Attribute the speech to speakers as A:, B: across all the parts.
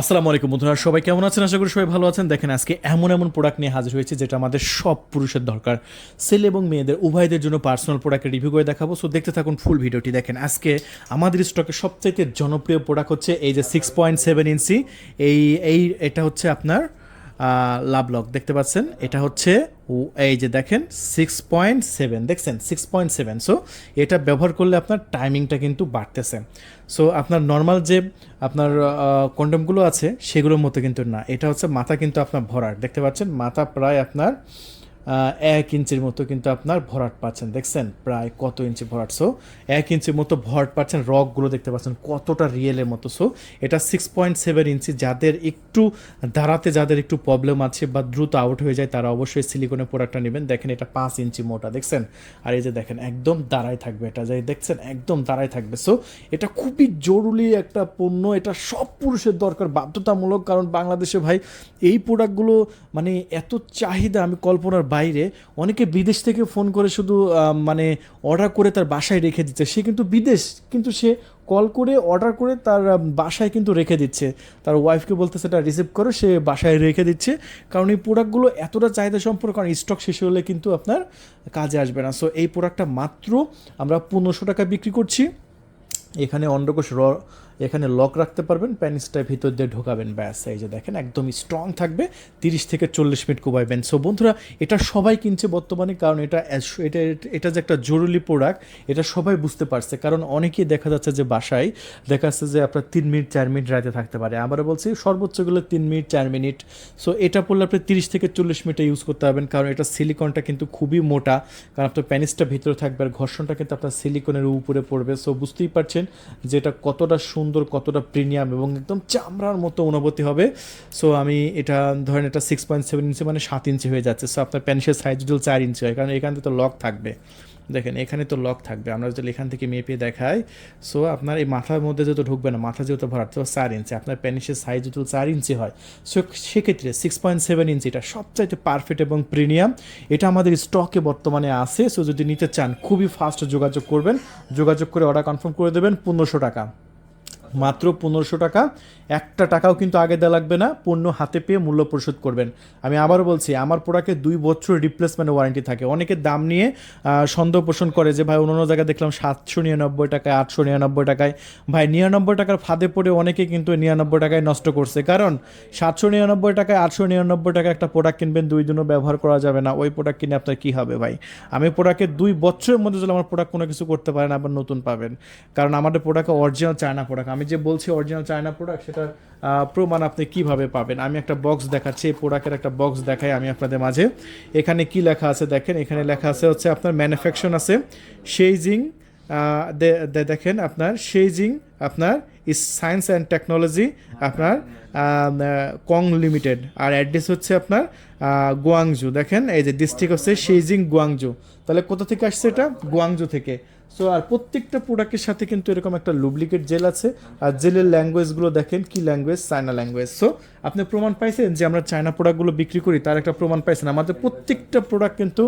A: আসসালামু আলাইকুম বন্ধুরা, সবাই কেমন আছেন? আশা করি সবাই ভালো আছেন। দেখেন আজকে এমন এমন প্রোডাক্ট নিয়ে হাজির হয়েছে যেটা আমাদের সব পুরুষের দরকার, ছেলে এবং মেয়েদের উভয়দের জন্য পার্সোনাল প্রোডাক্টের রিভিউ করে দেখাবো। সো দেখতে থাকুন ফুল ভিডিওটি। দেখেন আজকে আমাদের স্টকে সবচাইতে জনপ্রিয় প্রোডাক্ট হচ্ছে এই যে 6.7 ইঞ্চি এই এই এটা হচ্ছে আপনার লাভ লক দেখতে পাচ্ছেন। এটা হচ্ছে এই যে দেখেন 6.7, দেখছেন 6.7। সো এটা ব্যবহার করলে আপনার টাইমিংটা কিন্তু বাড়তেছে। সো আপনার নর্মাল যে আপনার কন্ডমগুলো আছে সেগুলোর মতো কিন্তু না, এটা হচ্ছে মাথা কিন্তু আপনার ভরাট, দেখতে পাচ্ছেন মাথা প্রায় আপনার 1 ইঞ্চির মতো কিন্তু আপনার ভরাট পাচ্ছেন। দেখছেন প্রায় কত ইঞ্চি ভরাট। সো 1 ইঞ্চির মতো ভরাট পাচ্ছেন, রকগুলো দেখতে পাচ্ছেন কতটা রিয়েলের মতো। সো এটা 6.7 ইঞ্চি। যাদের একটু দাঁড়াতে যাদের একটু প্রবলেম আছে বা দ্রুত আউট হয়ে যায় তারা অবশ্যই সিলিকনের প্রোডাক্টটা নেবেন। দেখেন এটা 5 ইঞ্চি মোটা, দেখছেন। আর এই যে দেখেন একদম দাঁড়ায় থাকবে, এটা যাই দেখছেন একদম দাঁড়ায় থাকবে। সো এটা খুবই জরুরি একটা পণ্য, এটা সব পুরুষের দরকার বাধ্যতামূলক, কারণ বাংলাদেশে ভাই এই প্রোডাক্টগুলো মানে এত চাহিদা আমি কল্পনার বাইরে। অনেকে বিদেশ থেকে ফোন করে শুধু মানে অর্ডার করে তার বাসায় রেখে দিচ্ছে। সে কিন্তু বিদেশ, কিন্তু সে কল করে অর্ডার করে তার বাসায় কিন্তু রেখে দিচ্ছে, তার ওয়াইফকে বলতে সেটা রিসিভ করে সে বাসায় রেখে দিচ্ছে। কারণ এই প্রোডাক্টগুলো এতটা চাহিদা সম্পর্ক, কারণ স্টক শেষ হলে কিন্তু আপনার কাজে আসবে না। সো এই প্রোডাক্টটা মাত্র আমরা 1500 টাকা বিক্রি করছি। এখানে অন্ডকোষ এখানে লক রাখতে পারবেন, প্যানিসটা ভিতর দিয়ে ঢোকাবেন, ব্যাস। এই যে দেখেন একদম স্ট্রং থাকবে, 30 থেকে 40 মিনিট কোবাইবেন। সো বন্ধুরা এটা সবাই কিনছে বর্তমানে, কারণ এটা এটা এটা যে একটা জরুরি প্রোডাক্ট এটা সবাই বুঝতে পারছে। কারণ অনেকেই দেখা যাচ্ছে যে বাসায় দেখা যাচ্ছে যে আপনার 3 মিনিট 4 মিনিট রাতে থাকতে পারে, আবারও বলছি সর্বোচ্চগুলো 3 মিনিট 4 মিনিট। সো এটা পড়লে আপনি 30 থেকে 40 মিনিটে ইউজ করতে পারবেন, কারণ এটা সিলিকনটা কিন্তু খুবই মোটা, কারণ আপনার প্যানিসটা ভিতরে থাকবে আর ঘর্ষণটা কিন্তু আপনার সিলিকনের উপরে পড়বে। সো বুঝতেই পারছেন যে এটা কতটা সুন্দর, কতটা প্রিমিয়াম এবং একদম চামড়ার মতো অনুভূতি হবে। সো আমি এটা ধরেন এটা 6.7 ইঞ্চি মানে 7 ইঞ্চি হয়ে যাচ্ছে। সো আপনার প্যানিসের সাইজ যদি 4 ইঞ্চি হয়, কারণ এখান থেকে তো লক থাকবে, দেখেন এখানে তো লক থাকবে। আমরা যদি এখান থেকে মেপে দেখাই, সো আপনার এই মাথার মধ্যে যেহেতু ঢুকবে না, মাথা যেহেতু ভরাট, তো 4 ইঞ্চি, আপনার প্যানিসের সাইজ যদি 4 ইঞ্চি হয়, সো সেক্ষেত্রে 6.7 ইঞ্চি এটা সবচাইতে পারফেক্ট এবং প্রিমিয়াম। এটা আমাদের স্টকে বর্তমানে আছে। সো যদি নিতে চান খুবই ফাস্ট যোগাযোগ করবেন, যোগাযোগ করে অর্ডার কনফার্ম করে দেবেন। 1500 টাকা, মাত্র 1500 টাকা। একটা টাকাও কিন্তু আগে দেওয়া লাগবে না, পণ্য হাতে পেয়ে মূল্য পরিশোধ করবেন। আমি আবারও বলছি আমার প্রোডাক্টে 2 বছর রিপ্লেসমেন্ট ওয়ারেন্টি থাকে। অনেকে দাম নিয়ে সন্দেহ পোষণ করে যে ভাই অন্য জায়গায় দেখলাম 799 টাকায়, 899 টাকায়। ভাই 99 টাকার ফাঁদে পড়ে অনেকে কিন্তু 99 টাকায় নষ্ট করছে, কারণ 799 টাকায় 899 টাকা একটা প্রোডাক্ট কিনবেন, 2 দিনও ব্যবহার করা যাবে না। ওই প্রোডাক্ট কিনে আপনার কী হবে ভাই? আমি প্রোডাক্টের 2 বছরের মধ্যে যদি আমার প্রোডাক্ট কোনো কিছু করতে পারেন আবার নতুন পাবেন, কারণ আমাদের প্রোডাক্ট অরিজিনাল চায়না প্রোডাক্ট। আমি যে বলছি অরিজিনাল চায়না প্রোডাক্ট সেটার প্রমাণ আপনি কিভাবে পাবেন? আমি একটা বক্স দেখাচ্ছি, এই প্রোডাক্টের একটা বক্স দেখাই আমি আপনাদের মাঝে। এখানে কি লেখা আছে দেখেন, এখানে লেখা আছে হচ্ছে আপনার ম্যানুফ্যাকচার আছে সেইজিং, দেখেন আপনার সেইজিং আপনার ইস সায়েন্স অ্যান্ড টেকনোলজি আপনার কং লিমিটেড, আর অ্যাড্রেস হচ্ছে আপনার গুয়াংজু। দেখেন এই যে ডিস্ট্রিক্ট হচ্ছে সেইজিং গুয়াংজু। তাহলে কোথা থেকে আসছে? এটা গুয়াংজু থেকে। সো আর প্রত্যেকটা প্রোডাক্টের সাথে কিন্তু এরকম একটা লুব্লিকেট জেল আছে, আর জেলের ল্যাঙ্গুয়েজগুলো দেখেন কি ল্যাঙ্গুয়েজ, চায়না ল্যাঙ্গুয়েজ। সো আপনি প্রমাণ পাইছেন যে আমরা চায়না প্রোডাক্টগুলো বিক্রি করি, তার একটা প্রমাণ পাইছেন। আমাদের প্রত্যেকটা প্রোডাক্ট কিন্তু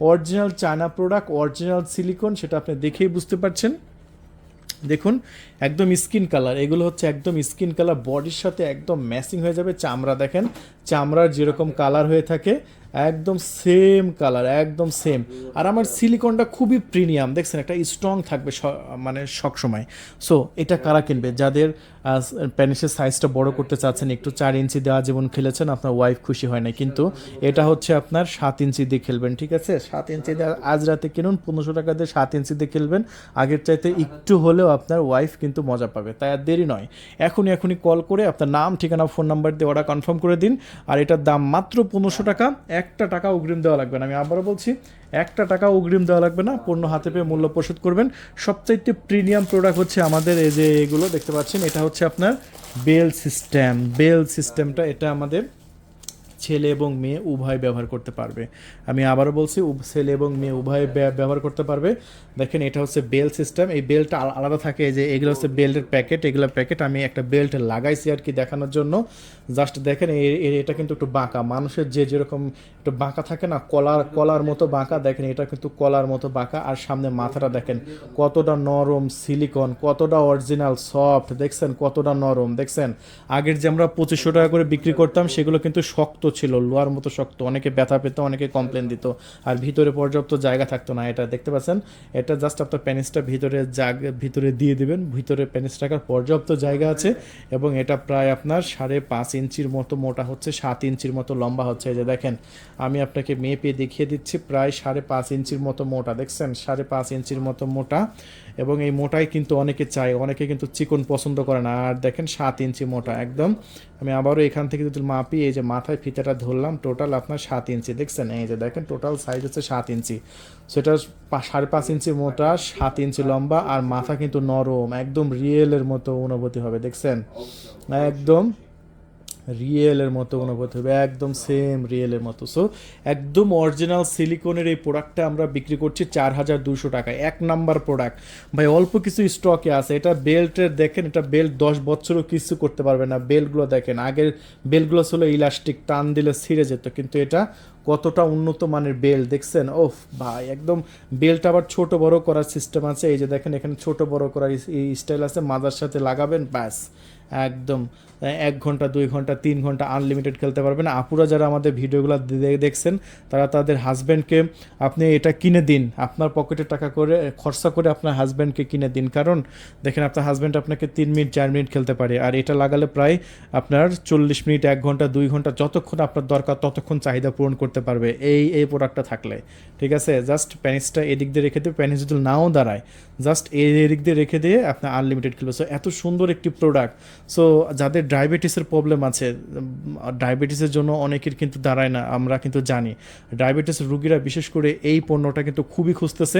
A: original China product, original silicon, সেটা আপনি দেখেই বুঝতে পারছেন। দেখুন একদম স্কিন কালার, এগুলো হচ্ছে একদম স্কিন কালার, বডির সাথে একদম ম্যাচিং হয়ে যাবে। চামড়া দেখেন, চামড়ার যেরকম কালার হয়ে থাকে একদম সেম কালার, একদম সেম। আর আমার সিলিকনটা খুবই প্রিমিয়াম, দেখছেন একটা স্ট্রং থাকবে মানে সবসময়। সো এটা কারা কিনবে? যাদের প্যানিসের সাইজটা বড় করতে চাচ্ছেন, একটু 4 ইঞ্চি দেওয়া যেমন খেলেছেন আপনার ওয়াইফ খুশি হয় না, কিন্তু এটা হচ্ছে আপনার 7 ইঞ্চি দিয়ে খেলবেন, ঠিক আছে? 7 ইঞ্চি দিয়ে আজ রাতে কিনুন, 1500 টাকা দিয়ে 7 ইঞ্চি দিয়ে খেলবেন। আগের চাইতে একটু হলেও আপনার ওয়াইফ কিন্তু মজা পাবে, তাই আর দেরি নয়। এখনই কল করে আপনার নাম, ঠিকানা, ফোন নাম্বার দিয়ে অর্ডার কনফার্ম করে দিন। আর এটার দাম মাত্র 1500 টাকা। একটা টাকা অগ্রিম দেওয়া লাগবে না, আমি আবারও বলছি একটা টাকা অগ্রিম দেওয়া লাগবে না, পণ্য হাতে পেয়ে মূল্য পরিশোধ করবেন। সবচাইতে প্রিমিয়াম প্রোডাক্ট হচ্ছে আমাদের এই যে এগুলো দেখতে পাচ্ছেন, এটা হচ্ছে আপনার বেল সিস্টেম। বেল সিস্টেমটা এটা আমাদের ছেলে এবং মেয়ে উভয় ব্যবহার করতে পারবে। আমি আবারও বলছি, ছেলে এবং মেয়ে উভয় ব্যবহার করতে পারবে। দেখেন এটা হচ্ছে বেল্ট সিস্টেম, এই বেল্টটা আলাদা থাকে, যে এগুলো হচ্ছে বেল্টের প্যাকেট, এগুলো প্যাকেট আমি একটা বেল্ট লাগাইছি আর কি দেখানোর জন্য। জাস্ট দেখেন এটা কিন্তু একটু বাঁকা, মানুষের যেরকম একটু বাঁকা থাকে না, কলার মতো বাঁকা, দেখেন এটা কিন্তু কলার মতো বাঁকা। আর সামনে মাথাটা দেখেন কতটা নরম, সিলিকন কতটা অরিজিনাল সফট, দেখছেন কতটা নরম, দেখছেন। আগের যে আমরা 2500 টাকা করে বিক্রি করতাম সেগুলো কিন্তু শক্ত ছিল, লোহার মতো শক্ত, অনেকে ব্যথা পেত, অনেকে কমপ্লেন দিত, আর ভিতরে পর্যাপ্ত জায়গা থাকতো না। এটা দেখতে পাচ্ছেন, এটা জাস্ট আপনার প্যানিসটা ভিতরে দিয়ে দিবেন, ভিতরে প্যানিস রাখার পর্যাপ্ত জায়গা আছে। এবং এটা প্রায় আপনার 5.5 ইঞ্চির মতো মোটা হচ্ছে, 7 ইঞ্চির মতো লম্বা হচ্ছে। এই যে দেখেন আমি আপনাকে মেপে দেখিয়ে দিচ্ছি, প্রায় 5.5 ইঞ্চির মতো মোটা, দেখছেন 5.5 ইঞ্চির মতো মোটা। এবং এই মোটাই কিন্তু অনেকে চায়, অনেকে কিন্তু চিকন পছন্দ করে না। আর দেখেন 7 ইঞ্চি মোটা একদম। আমি আবারও এখান থেকে যদি মাপি, এই যে মাথায় ফিতাটা ধরলাম, টোটাল আপনার 7 ইঞ্চি, দেখছেন এই যে দেখেন টোটাল সাইজ হচ্ছে 7 ইঞ্চি। সেটা 5.5 ইঞ্চি মোটা, 7 ইঞ্চি লম্বা, আর মাথা কিন্তু নরম, একদম রিয়েলের মতো অনুভূতি হবে, দেখছেন একদম রিয়েলের মতো অনুভূতি হবে, একদম সেম রিয়েলের মতো। সো একদম অরিজিনাল সিলিকনের এই প্রোডাক্টটা আমরা বিক্রি করছি 4200 টাকায়, 1 নাম্বার প্রোডাক্ট ভাই। অল্প কিছু স্টকে আছে। এটা বেল্টের দেখেন, এটা বেল্ট 10 বছরও কিছু করতে পারবে না। বেল্টগুলো দেখেন, আগের বেল্টগুলো ছিল ইলাস্টিক, টান দিলে ছিঁড়ে যেত, কিন্তু এটা কতটা উন্নত মানের বেল্ট, দেখছেন ওফ ভাই। একদম বেল্ট আবার ছোট বড় করার সিস্টেম আছে, এই যে দেখেন এখানে ছোট বড় করার স্টাইল আছে, মাজার সাথে লাগাবেন ব্যাস একদম 1 ঘন্টা 2 ঘন্টা 3 ঘন্টা আনলিমিটেড খেলতে পারবেন। আপুরা যারা আমাদের ভিডিওগুলো দেখছেন তারা তাদের হাজব্যান্ডকে আপনি এটা কিনে দিন, আপনার পকেটে টাকা করে খরচা করে আপনার হাজব্যান্ডকে কিনে দিন। কারণ দেখেন আপনার হাজব্যান্ড আপনাকে 3 মিনিট 4 মিনিট খেলতে পারে, আর এটা লাগালে প্রায় আপনার 40 মিনিট 1 ঘন্টা 2 ঘন্টা যতক্ষণ আপনার দরকার ততক্ষণ চাহিদা পূরণ করতে পারবে এই প্রোডাক্টটা থাকলে। ঠিক আছে, জাস্ট প্যানিসটা এদিক দিয়ে রেখে দিয়ে, প্যানিস যদি নাও দাঁড়ায় জাস্ট এদিক দিয়ে রেখে দিয়ে আপনার আনলিমিটেড খেলবে। সো এত সুন্দর একটি প্রোডাক্ট। সো যাদের ডায়াবেটিসের প্রবলেম আছে, ডায়াবেটিসের জন্য অনেকের কিন্তু দাঁড়ায় না, আমরা কিন্তু জানি। ডায়াবেটিস রুগীরা বিশেষ করে এই পণ্যটা কিন্তু খুবই খুঁজতেছে।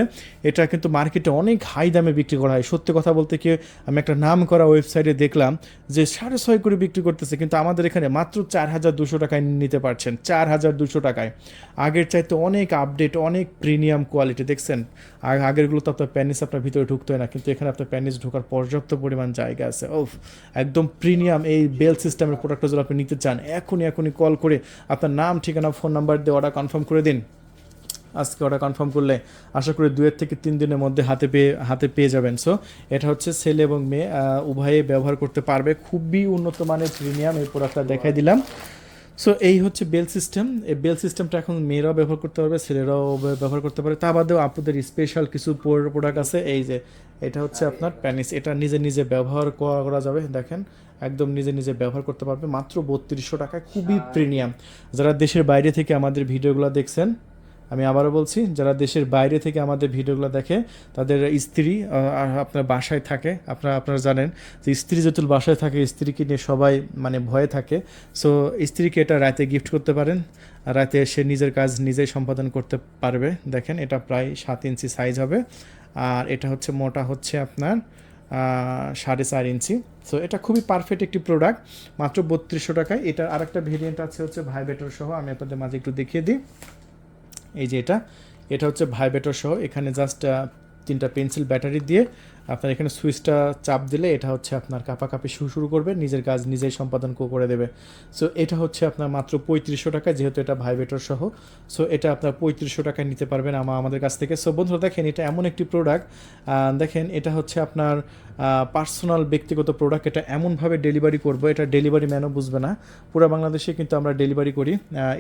A: এটা কিন্তু মার্কেটে অনেক হাই দামে বিক্রি করা হয়। সত্যি কথা বলতে কি, আমি একটা নাম করা ওয়েবসাইটে দেখলাম যে 650 করে বিক্রি করতেছে, কিন্তু আমাদের এখানে মাত্র 4200 টাকায় নিতে পারছেন, 4200 টাকায়। আগের চাইতে অনেক আপডেট, অনেক প্রিমিয়াম কোয়ালিটি, দেখছেন। আগেরগুলো তো আপনার প্যানিস আপনার ভিতরে ঢুকতো না, কিন্তু এখানে আপনার প্যানিস ঢোকার পর্যাপ্ত পরিমাণ জায়গা আছে। ওফ একদম প্রিমিয়াম এই বেল সিস্টেমের প্রোডাক্টটা যদি আপনি নিতে চান, এখনই কল করে আপনার নাম, ঠিকানা, ফোন নাম্বার দিয়ে অর্ডার কনফার্ম করে দিন। আজকে অর্ডার কনফার্ম করলে আশা করি 2 থেকে 3 দিনের মধ্যে হাতে পেয়ে যাবেন। সো এটা হচ্ছে ছেলে এবং মেয়ে উভয়ে ব্যবহার করতে পারবে, খুবই উন্নত মানের প্রিমিয়াম এই প্রোডাক্টটা দেখাই দিলাম। সো এই হচ্ছে বেল সিস্টেম। এই বেল সিস্টেমটা এখন মেয়েরাও ব্যবহার করতে পারবে, ছেলেরাও ব্যবহার করতে পারে। তা বাদেও আপুদের স্পেশাল কিছু প্রোডাক্ট আছে। এই যে এটা হচ্ছে আপনার প্যানিস, এটা নিজে ব্যবহার করা যাবে, দেখেন একদম নিজে ব্যবহার করতে পারবে মাত্র 3200 টাকায়, খুবই প্রিমিয়াম। যারা দেশের বাইরে থেকে আমাদের ভিডিওগুলো দেখছেন, আমি আবারও বলছি, যারা দেশের বাইরে থেকে আমাদের ভিডিওগুলো দেখে তাদের স্ত্রী আপনার বাসায় থাকে, আপনারা জানেন যে স্ত্রী যেহেতু বাসায় থাকে, স্ত্রীকে নিয়ে সবাই মানে ভয়ে থাকে। সো স্ত্রীকে এটা রাতে গিফট করতে পারেন, আর রাতে সে নিজের কাজ নিজেই সম্পাদন করতে পারবে। দেখেন এটা প্রায় 7 ইঞ্চি সাইজ হবে, আর এটা হচ্ছে মোটা হচ্ছে আপনার 4.5 ইঞ্চি। সো এটা খুবই পারফেক্ট একটি প্রোডাক্ট, মাত্র 3200 টাকায়। এটার আরেকটা ভেরিয়েন্ট আছে হচ্ছে ভাইব্রেটর সহ, আমি আপনাদের মাঝে একটু দেখিয়ে দিই। এই যে এটা হচ্ছে ভাইব্রেটর সহ, এখানে জাস্ট 3টা পেন্সিল ব্যাটারি দিয়ে আপনার এখানে সুইচটা চাপ দিলে এটা হচ্ছে আপনার কাঁপাকাঁপি শুরু করবে, নিজের কাজ নিজেই সম্পাদন করে দেবে। সো এটা হচ্ছে আপনার মাত্র 3500 টাকা, যেহেতু এটা ভাইব্রেটর সহ। সো এটা আপনার 3500 টাকায় নিতে পারবেন আমাদের কাছ থেকে। সো বন্ধুরা দেখেন, এটা এমন একটি প্রোডাক্ট, দেখেন এটা হচ্ছে আপনার পার্সোনাল ব্যক্তিগত প্রোডাক্ট। এটা এমনভাবে ডেলিভারি করবো, এটা ডেলিভারি ম্যানও বুঝবে না। পুরো বাংলাদেশে কিন্তু আমরা ডেলিভারি করি,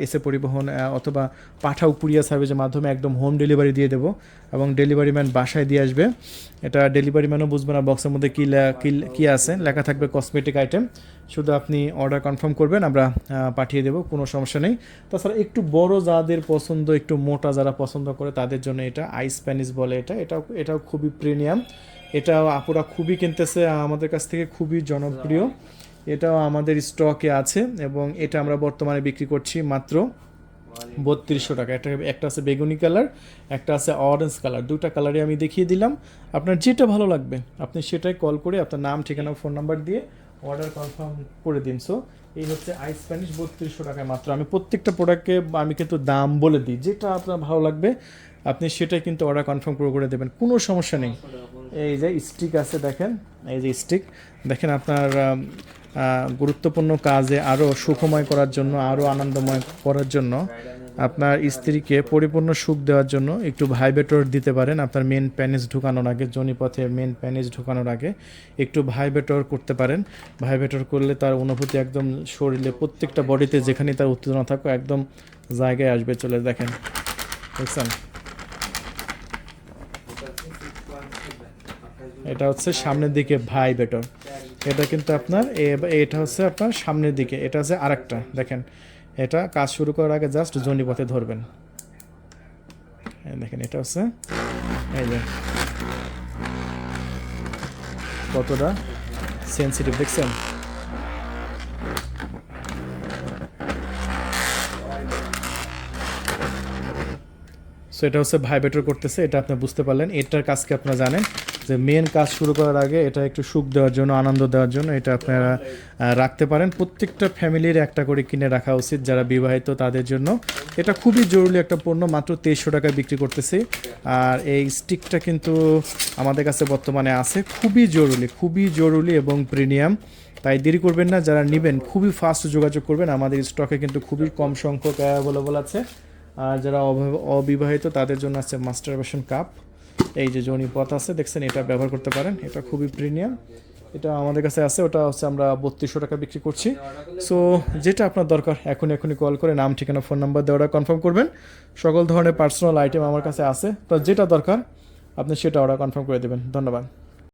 A: এসে পরিবহন অথবা পাঠাও কুরিয়ার সার্ভিসের মাধ্যমে একদম হোম ডেলিভারি দিয়ে দেবো, এবং ডেলিভারি ম্যান বাসায় দিয়ে আসবে। এটা ডেলিভারি ম্যানও বুঝবে না বক্সের মধ্যে কী আছে, লেখা থাকবে কসমেটিক আইটেম। শুধু আপনি অর্ডার কনফার্ম করবেন, আমরা পাঠিয়ে দেবো, কোনো সমস্যা নেই। তাছাড়া একটু বড় যাদের পছন্দ, একটু মোটা যারা পছন্দ করে তাদের জন্য এটা আইস প্যানিস বলে, এটাও খুবই প্রিমিয়াম। এটাও আপুরা খুবই কিনতেছে আমাদের কাছ থেকে, খুবই জনপ্রিয়। এটাও আমাদের স্টকে আছে, এবং এটা আমরা বর্তমানে বিক্রি করছি মাত্র 3200 টাকা। একটা আছে বেগুনি কালার, একটা আছে অরেঞ্জ কালার, 2টা কালারই আমি দেখিয়ে দিলাম। আপনার যেটা ভালো লাগবে আপনি সেটাই কল করে আপনার নাম, ঠিকানা, ফোন নাম্বার দিয়ে অর্ডার কনফার্ম করে দিন। সো এই হচ্ছে আইস স্প্যানিশ 3200 টাকায় মাত্র। আমি প্রত্যেকটা প্রোডাক্টকে আমি কিন্তু দাম বলে দিই, যেটা আপনার ভালো লাগবে আপনি সেটাই কিন্তু অর্ডার কনফার্ম করে দেবেন, কোনো সমস্যা নেই। এই যে স্টিক আছে দেখেন, এই যে স্টিক দেখেন, আপনার গুরুত্বপূর্ণ কাজে আরও সুখময় করার জন্য, আরও আনন্দময় করার জন্য, আপনার স্ত্রীকে পরিপূর্ণ সুখ দেওয়ার জন্য একটু ভাইব্রেটর দিতে পারেন। আপনার মেন প্যানেজ ঢুকানোর আগে, যোনিপথে মেন প্যানেজ ঢুকানোর আগে একটু ভাইব্রেটর করতে পারেন। ভাইব্রেটর করলে তার অনুভূতি একদম শরীরে প্রত্যেকটা বডিতে যেখানে তার উত্তেজনা থাকো একদম জায়গায় আসবে চলে। দেখেন, দেখছেন, এটা হচ্ছে সামনের দিকে ভাইব্রেটর। এটা কিন্তু আপনার এটা হচ্ছে আপনার সামনের দিকে, এটা হচ্ছে আরেকটা। দেখেন, এটা কাজ শুরু করার আগে জাস্ট যোনিপথে ধরবেন। দেখেন, এটা হচ্ছে এই যে কতটা সেন্সিটিভ দেখছেন। সো এটা হচ্ছে ভাইব্রেটর করতেছে, এটা আপনি বুঝতে পারলেন। এটার কাজকে আপনারা জানেন যে মেন কাজ শুরু করার আগে এটা একটু সুখ দেওয়ার জন্য, আনন্দ দেওয়ার জন্য এটা আপনারা রাখতে পারেন। প্রত্যেকটা ফ্যামিলির একটা করে কিনে রাখা উচিত, যারা বিবাহিত তাদের জন্য। এটা খুবই জরুরি একটা পণ্য, মাত্র 2300 টাকায় বিক্রি করতেছি। আর এই স্টিকটা কিন্তু আমাদের কাছে বর্তমানে আছে, খুবই জরুরি এবং প্রিমিয়াম। তাই দেরি করবেন না, যারা নেবেন খুবই ফাস্ট যোগাযোগ করবেন। আমাদের স্টকে কিন্তু খুবই কম সংখ্যক অ্যাভেলেবল আছে। আর যারা অবিবাহিত তাদের জন্য আছে মাস্টারবেশন কাপ। এই যে যোনিপথ আছে দেখছেন, এটা ব্যবহার করতে পারেন, এটা খুবই প্রিমিয়াম। এটা আমাদের কাছে আছে, ওটা হচ্ছে আমরা 3200 টাকা বিক্রি করছি। সো যেটা আপনার দরকার এখনই কল করে নাম, ঠিকানা, ফোন নাম্বার দিয়ে অর্ডার কনফার্ম করবেন। সকল ধরনের পার্সোনাল আইটেম আমার কাছে আছে, তো যেটা দরকার আপনি সেটা অর্ডার কনফার্ম করে দেবেন। ধন্যবাদ।